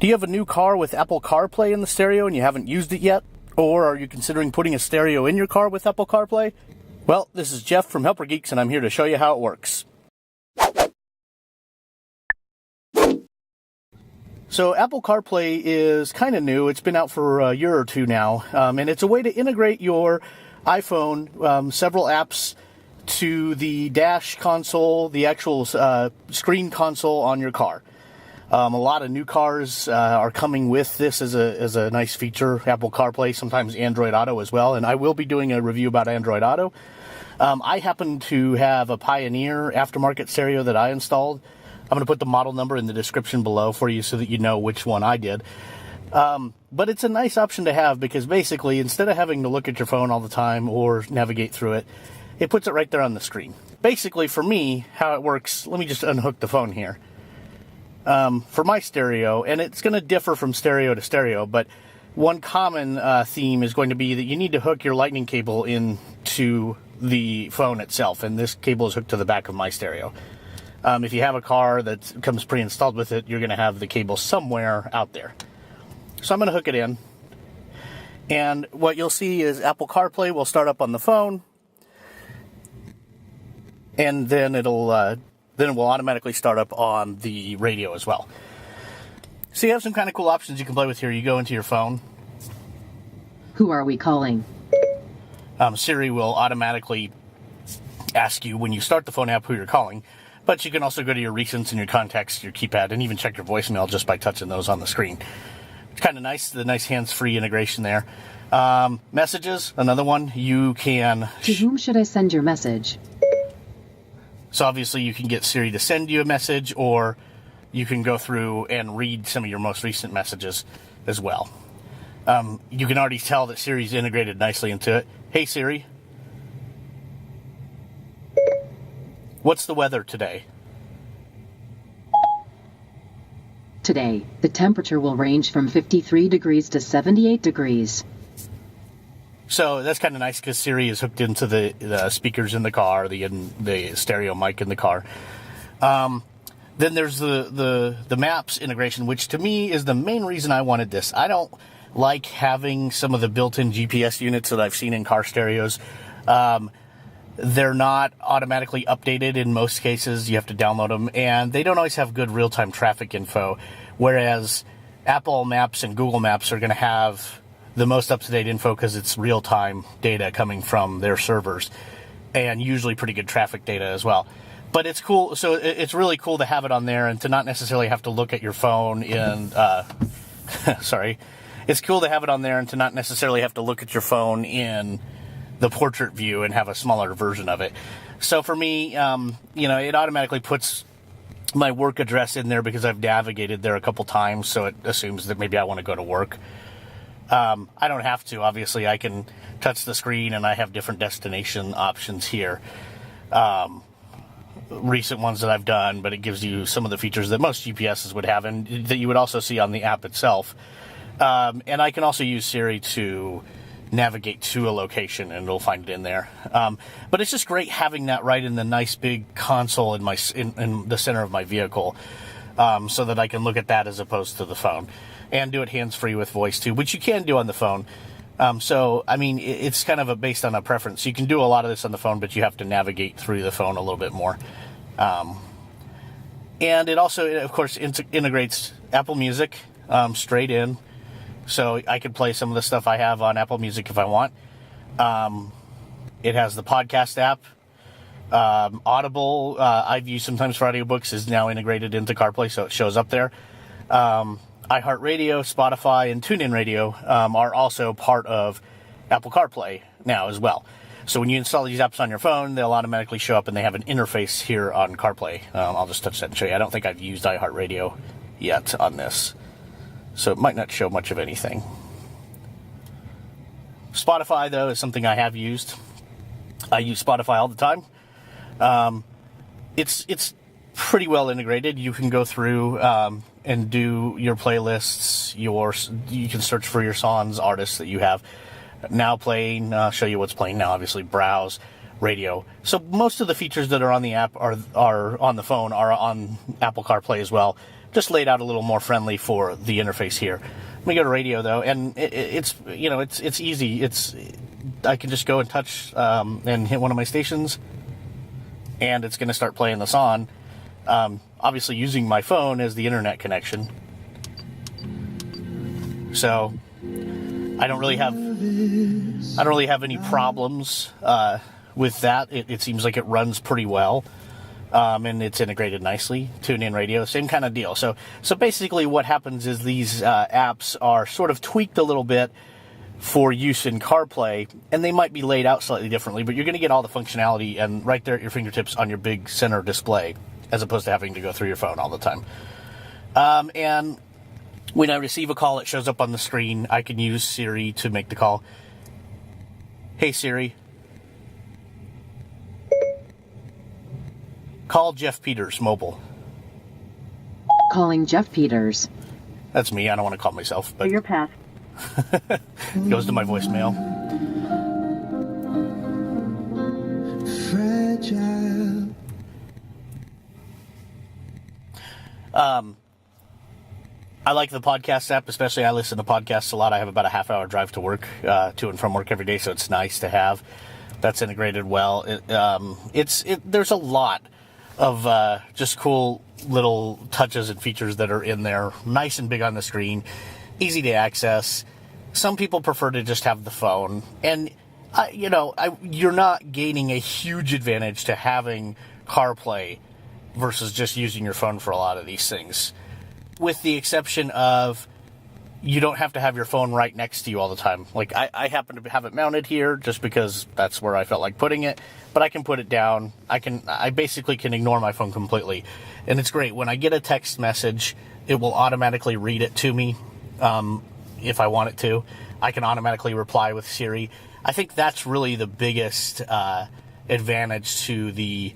Do you have a new car with Apple CarPlay in the stereo and you haven't used it yet? Or are you considering putting a stereo in your car with Apple CarPlay? Well, this is Jeff from Helper Geeks, and I'm here to show you how it works. So Apple CarPlay is kind of new. It's been out for a year or two now, and it's a way to integrate your iPhone, several apps, to the dash console, the actual screen console on your car. A lot of new cars are coming with this as a nice feature, Apple CarPlay, sometimes Android Auto as well, and I will be doing a review about Android Auto. I happen to have a Pioneer aftermarket stereo that I installed. I'm going to put the model number in the description below for you so that you know which one I did. But it's a nice option to have because basically, instead of having to look at your phone all the time or navigate through it, it puts it right there on the screen. Basically, for me, how it works, let me just unhook the phone here. For my stereo, and it's going to differ from stereo to stereo, but one common theme is going to be that you need to hook your lightning cable into the phone itself, and this cable is hooked to the back of my stereo. If you have a car that comes pre-installed with it, you're going to have the cable somewhere out there. So I'm going to hook it in, and what you'll see is Apple CarPlay will start up on the phone, and then it will automatically start up on the radio as well. So you have some kind of cool options you can play with here. You go into your phone. Who are we calling? Siri will automatically ask you when you start the phone app who you're calling, but you can also go to your recents and your contacts, your keypad, and even check your voicemail just by touching those on the screen. It's kind of nice, the nice hands-free integration there. Messages, another one. You can... To whom should I send your message? So obviously you can get Siri to send you a message, or you can go through and read some of your most recent messages as well. You can already tell that Siri's integrated nicely into it. Hey Siri, what's the weather today? Today, the temperature will range from 53 degrees to 78 degrees. So that's kind of nice because Siri is hooked into the speakers in the car, the stereo mic in the car. Then there's the maps integration, which to me is the main reason I wanted this. I don't like having some of the built-in GPS units that I've seen in car stereos. They're not automatically updated in most cases. You have to download them, and they don't always have good real-time traffic info, whereas Apple Maps and Google Maps are going to have the most up-to-date info because it's real-time data coming from their servers, and usually pretty good traffic data as well. But it's cool. So it's really cool to have it on there and to not necessarily have to look at your phone in sorry. It's cool to have it on there and to not necessarily have to look at your phone in the portrait view and have a smaller version of it. So for me, it automatically puts my work address in there because I've navigated there a couple times, so it assumes that maybe I want to go to work. I don't have to. Obviously, I can touch the screen, and I have different destination options here. Recent ones that I've done, but it gives you some of the features that most GPSs would have and that you would also see on the app itself. And I can also use Siri to navigate to a location, and it'll find it in there. But it's just great having that right in the nice big console in the center of my vehicle, so that I can look at that as opposed to the phone. And do it hands-free with voice, too, which you can do on the phone. It's kind of based on a preference. You can do a lot of this on the phone, but you have to navigate through the phone a little bit more. And it also, of course, integrates Apple Music straight in. So I could play some of the stuff I have on Apple Music if I want. It has the podcast app. Audible, I've used sometimes for audiobooks, is now integrated into CarPlay, so it shows up there. iHeartRadio, Spotify, and TuneIn Radio are also part of Apple CarPlay now as well. So when you install these apps on your phone, they'll automatically show up, and they have an interface here on CarPlay. I'll just touch that and show you. I don't think I've used iHeartRadio yet on this, so it might not show much of anything. Spotify, though, is something I have used. I use Spotify all the time. It's pretty well integrated. You can go through and do your playlists. You can search for your songs, artists that you have now playing. Show you what's playing now. Obviously, browse, radio. So most of the features that are on the app are on the phone are on Apple CarPlay as well. just laid out a little more friendly for the interface here. Let me go to radio though, and it's easy. I can just go and touch and hit one of my stations, and it's going to start playing the song. Obviously using my phone as the internet connection. So I don't really have any problems with that. It seems like it runs pretty well. And it's integrated nicely. TuneIn Radio, same kind of deal. So basically what happens is these apps are sort of tweaked a little bit for use in CarPlay, and they might be laid out slightly differently, but you're going to get all the functionality and right there at your fingertips on your big center display, as opposed to having to go through your phone all the time. And when I receive a call, it shows up on the screen. I can use Siri to make the call. Hey Siri, call Jeff Peters mobile. Calling Jeff Peters. That's me. I don't want to call myself, but Your path. it goes to my voicemail. Fragile. I like the podcast app, especially I listen to podcasts a lot. I have about a half-hour drive to work, to and from work every day, so it's nice to have. That's integrated well. There's a lot of just cool little touches and features that are in there. Nice and big on the screen, easy to access. Some people prefer to just have the phone, and you're not gaining a huge advantage to having CarPlay versus just using your phone for a lot of these things, with the exception of you don't have to have your phone right next to you all the time. Like I happen to have it mounted here just because that's where I felt like putting it, but I can put it down. I basically can ignore my phone completely, and it's great. When I get a text message, it will automatically read it to me. If I want it to, I can automatically reply with Siri. I think that's really the biggest advantage to the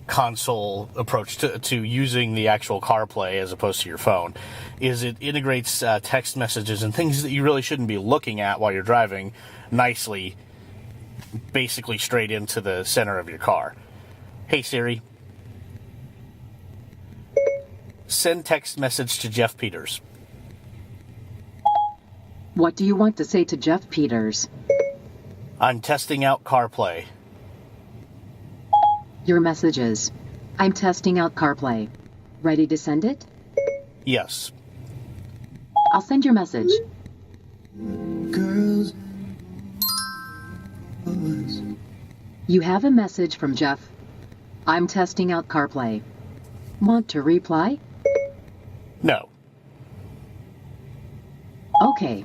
console approach to using the actual CarPlay as opposed to your phone, is it integrates text messages and things that you really shouldn't be looking at while you're driving nicely, basically straight into the center of your car. Hey Siri, send text message to Jeff Peters. What do you want to say to Jeff Peters? I'm testing out CarPlay. Your messages. I'm testing out CarPlay. Ready to send it? Yes. I'll send your message. Girls. You have a message from Jeff. I'm testing out CarPlay. Want to reply? No. Okay.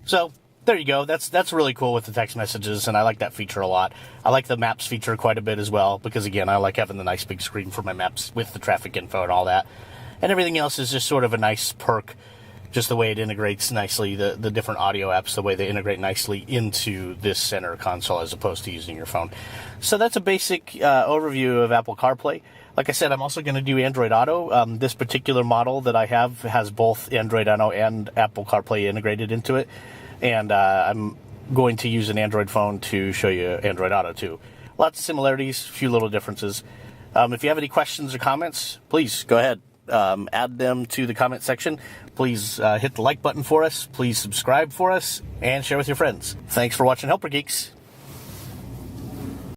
So there you go. That's really cool with the text messages, and I like that feature a lot. I like the maps feature quite a bit as well, because again, I like having the nice big screen for my maps with the traffic info and all that. And everything else is just sort of a nice perk, just the way it integrates nicely, the different audio apps, the way they integrate nicely into this center console as opposed to using your phone. So that's a basic overview of Apple CarPlay. Like I said, I'm also going to do Android Auto. This particular model that I have has both Android Auto and Apple CarPlay integrated into it. And I'm going to use an Android phone to show you Android Auto too. Lots of similarities, a few little differences. If you have any questions or comments, please go ahead. Add them to the comment section. Please hit the like button for us. Please subscribe for us and share with your friends. Thanks for watching Helper Geeks.